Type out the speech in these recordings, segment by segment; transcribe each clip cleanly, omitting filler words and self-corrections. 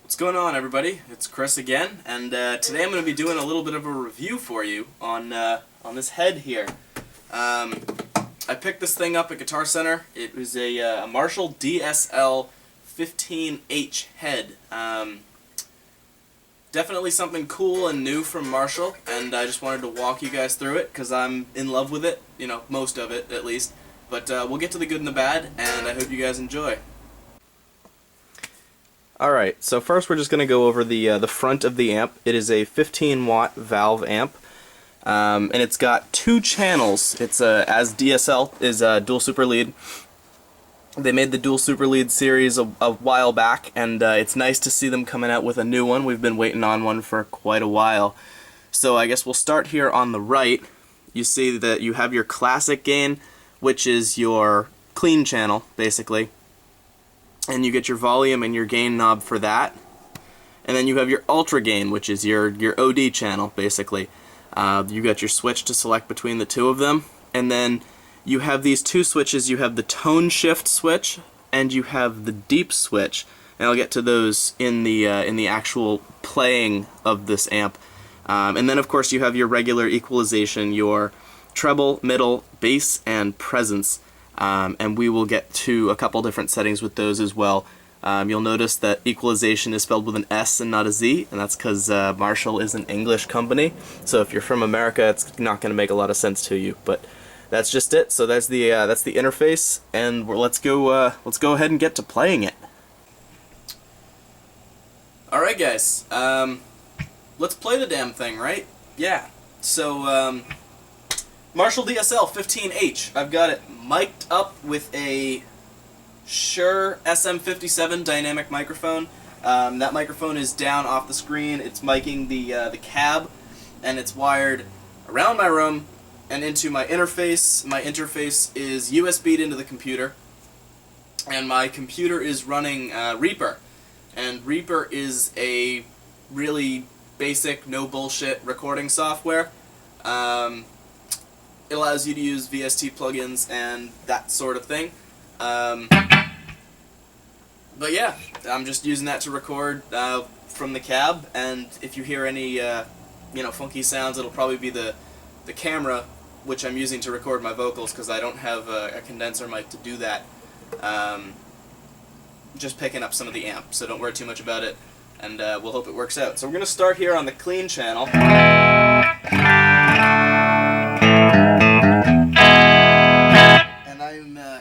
What's going on, everybody? It's Chris again, and today I'm going to be doing a little bit of a review for you on this head here. I picked this thing up at Guitar Center. It was a Marshall DSL 15H head. Definitely something cool and new from Marshall, and I just wanted to walk you guys through it because I'm in love with it, you know, most of it at least. But we'll get to the good and the bad, and I hope you guys enjoy. Alright, so first we're just going to go over the front of the amp. It is a 15-watt valve amp, and it's got two channels. It's as DSL is a dual super lead. They made the dual super lead series a while back, and it's nice to see them coming out with a new one. We've been waiting on one for quite a while. So I guess we'll start here on the right. You see that you have your classic gain, which is your clean channel, basically. And you get your volume and your gain knob for that. And then you have your ultra gain, which is your OD channel, basically. You got your switch to select between the two of them. And then you have these two switches. You have the tone shift switch and you have the deep switch. And I'll get to those in the actual playing of this amp. And then of course you have your regular equalization, your treble, middle, bass, and presence. And we will get to a couple different settings with those as well. You'll notice that equalization is spelled with an S and not a Z, and that's because Marshall is an English company. So if you're from America, it's not going to make a lot of sense to you. But that's just it. So that's the interface, and let's go ahead and get to playing it. All right, guys. Let's play the damn thing, right? Yeah. So Marshall DSL 15H. I've got it mic'd up with a Shure SM57 dynamic microphone. That microphone is down off the screen. It's miking the cab, and it's wired around my room and into my interface. My interface is USB'd into the computer, and my computer is running Reaper. And Reaper is a really basic, no bullshit recording software. It allows you to use VST plugins and that sort of thing. But yeah, I'm just using that to record from the cab, and if you hear any funky sounds, it'll probably be the camera, which I'm using to record my vocals because I don't have a condenser mic to do that. Just picking up some of the amp, so don't worry too much about it, and we'll hope it works out. So we're going to start here on the clean channel.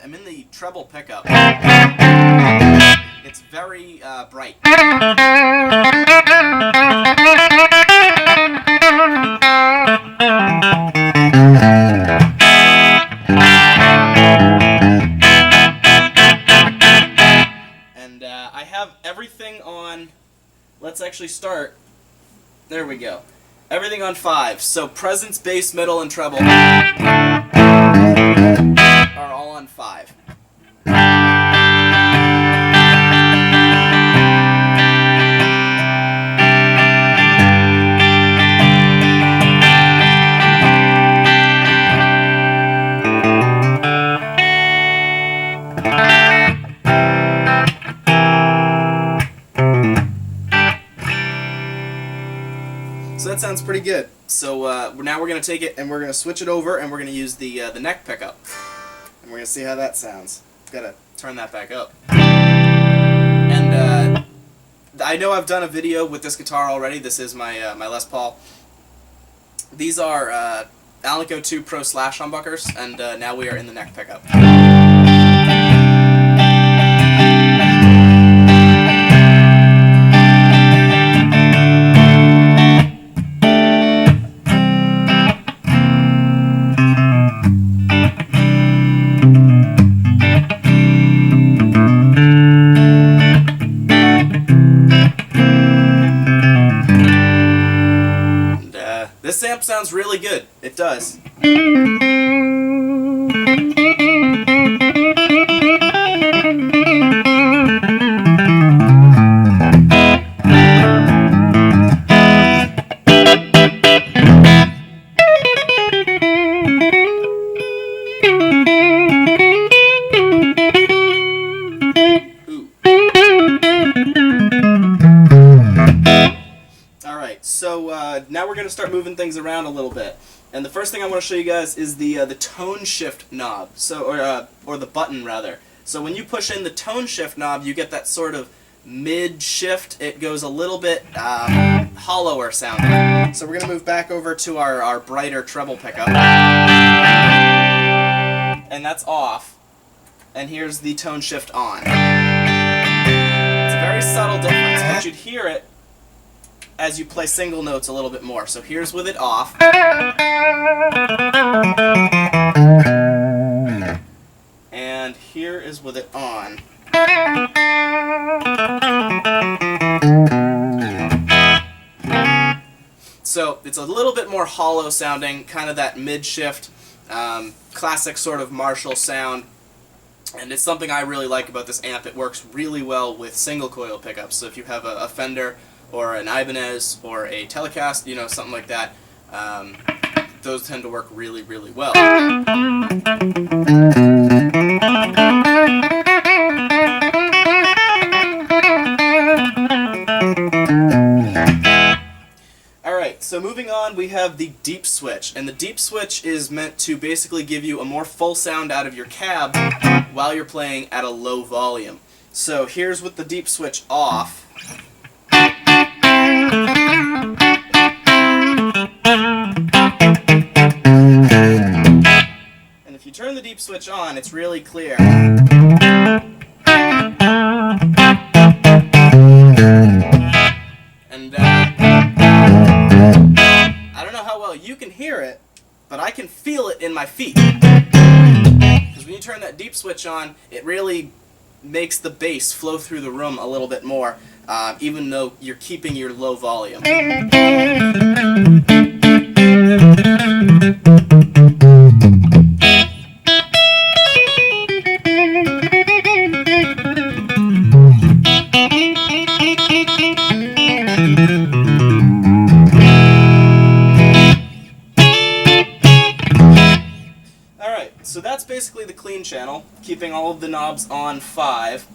I'm in the treble pickup. It's very bright. And I have everything on. Let's actually start. There we go. Everything on 5. So presence, bass, middle, and treble are all on 5. So that sounds pretty good. So now we're going to take it and we're going to switch it over, and we're going to use the neck pickup. And we're going to see how that sounds. Got to turn that back up. And I know I've done a video with this guitar already. This is my my Les Paul. These are Alnico 2 Pro Slash humbuckers, and now we are in the neck pickup. This amp sounds really good. It does. Ooh. now we're going to start moving things around a little bit. And the first thing I want to show you guys is the tone shift knob, or the button rather. So when you push in the tone shift knob, you get that sort of mid shift. It goes a little bit hollower sounding. So we're going to move back over to our brighter treble pickup. And that's off. And here's the tone shift on. It's a very subtle difference, but you'd hear it as you play single notes a little bit more. So here's with it off. And here is with it on. So it's a little bit more hollow sounding, kind of that mid shift, classic sort of Marshall sound. And it's something I really like about this amp. It works really well with single coil pickups. So if you have a Fender or an Ibanez or a Telecast, you know, something like that, those tend to work really, really well. Alright, so moving on, we have the deep switch. And the deep switch is meant to basically give you a more full sound out of your cab while you're playing at a low volume. So here's with the deep switch off. And if you turn the deep switch on, it's really clear. And I don't know how well you can hear it, but I can feel it in my feet. Because when you turn that deep switch on, it really makes the bass flow through the room a little bit more, even though you're keeping your low volume. So that's basically the clean channel, keeping all of the knobs on 5.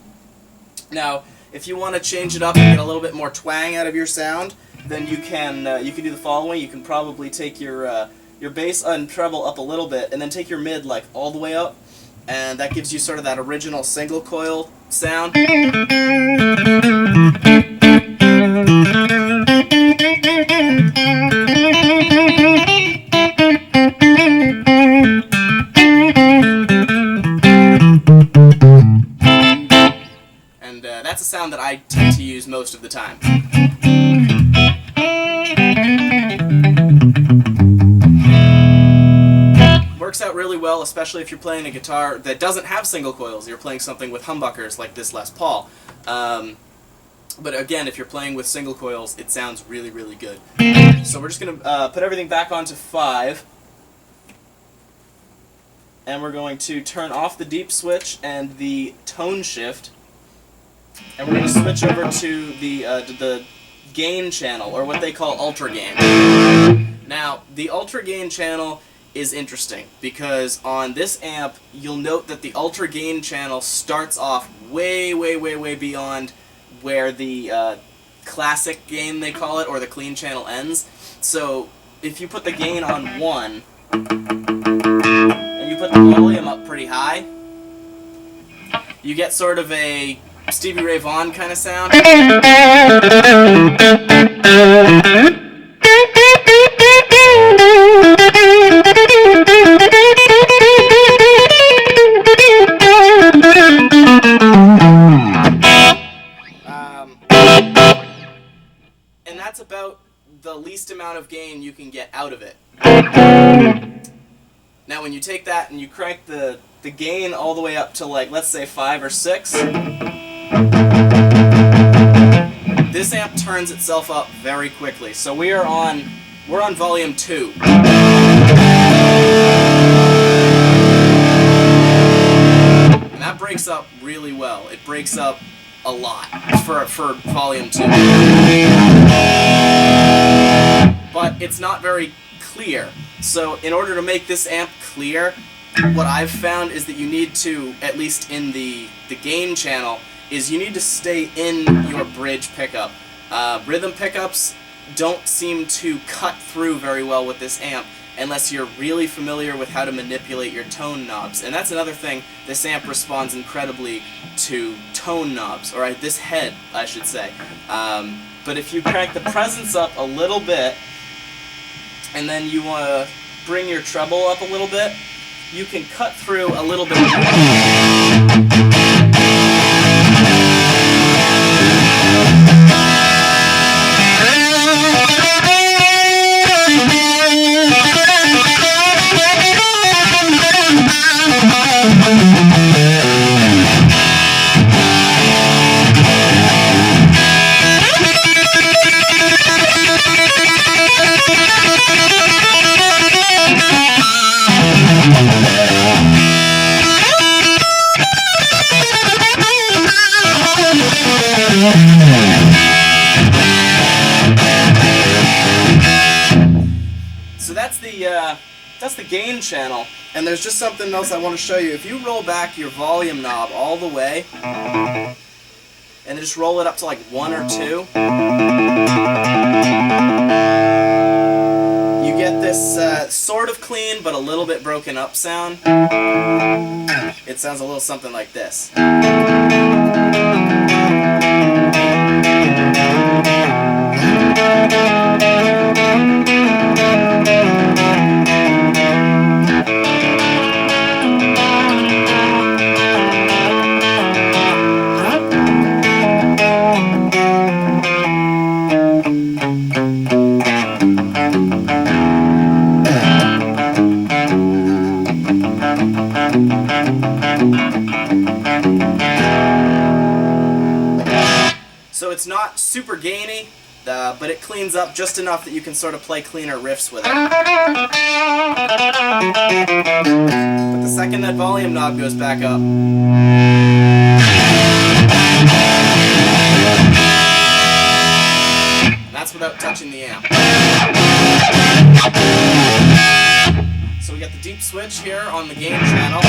Now, if you want to change it up and get a little bit more twang out of your sound, then you can do the following. You can probably take your bass and treble up a little bit, and then take your mid like all the way up, and that gives you sort of that original single coil sound. That's a sound that I tend to use most of the time. Works out really well, especially if you're playing a guitar that doesn't have single coils. You're playing something with humbuckers like this Les Paul. But again, if you're playing with single coils, it sounds really, really good. So we're just going to put everything back onto 5. And we're going to turn off the deep switch and the tone shift. And we're going to switch over to the gain channel, or what they call ultra gain. Now, the ultra gain channel is interesting, because on this amp, you'll note that the ultra gain channel starts off way, way, way, way beyond where the classic gain, they call it, or the clean channel ends. So, if you put the gain on 1, and you put the volume up pretty high, you get sort of a Stevie Ray Vaughan kind of sound. And that's about the least amount of gain you can get out of it. Now when you take that and you crank the gain all the way up to, like, let's say 5 or 6, this amp turns itself up very quickly. So we're on volume 2. And that breaks up really well. It breaks up a lot for volume 2. But it's not very clear. So in order to make this amp clear, what I've found is that you need to, at least in the gain channel, is you need to stay in your bridge pickup. Rhythm pickups, don't seem to cut through very well with this amp unless you're really familiar with how to manipulate your tone knobs. And that's another thing, this amp responds incredibly to tone knobs, or this head, I should say. But if you crank the presence up a little bit, and then you want to bring your treble up a little bit, you can cut through a little bit more. So that's the gain channel, and there's just something else I want to show you. If you roll back your volume knob all the way, and then just roll it up to like 1 or 2, you get this sort of clean but a little bit broken up sound. It sounds a little something like this. So it's not super gainy, but it cleans up just enough that you can sort of play cleaner riffs with it. But the second that volume knob goes back up, that's without touching the amp. So we got the deep switch here on the gain channel.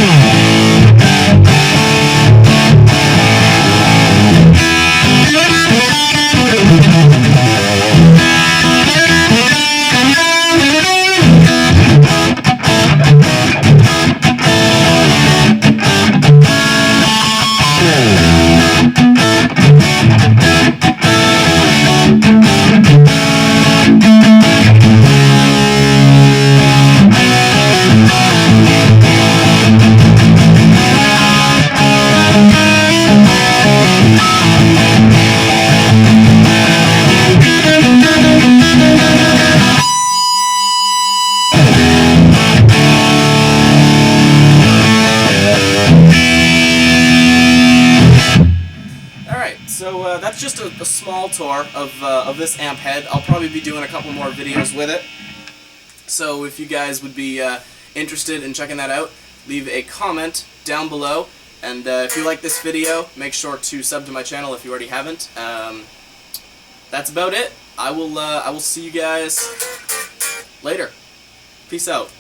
So that's just a small tour of this amp head. I'll probably be doing a couple more videos with it. So if you guys would be interested in checking that out, leave a comment down below. And if you like this video, make sure to sub to my channel if you already haven't. That's about it. I will see you guys later. Peace out.